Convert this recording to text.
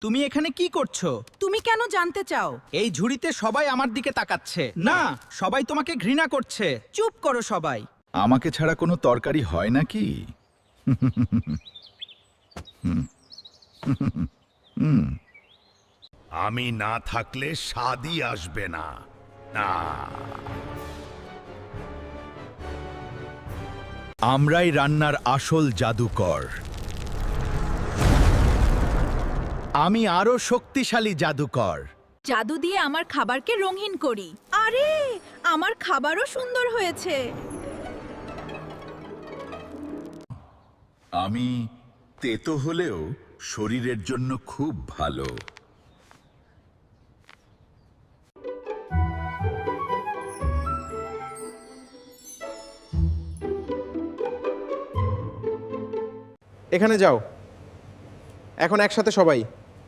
তুমি এখানে কি করছো? তুমি কেন জানতে চাও? এই ঝুড়িতে সবাই আমার দিকে তাকাচ্ছে। না, সবাই তোমাকে ঘৃণা করছে। চুপ করো সবাই। আমাকে ছাড়া কোনো তরকারি হয় নাকি? আমি না থাকলে স্বাদই আসবে না। না, আমরাই রান্নার আসল জাদুকর। আমি আরো শক্তিশালী জাদুকর। জাদু দিয়ে আমার খাবারকে রঙিন করি। আরে, আমার খাবারও সুন্দর হয়েছে। আমি তেতো হলেও শরীরের জন্য খুব ভালো। এখানে যাও, এখন একসাথে সবাই।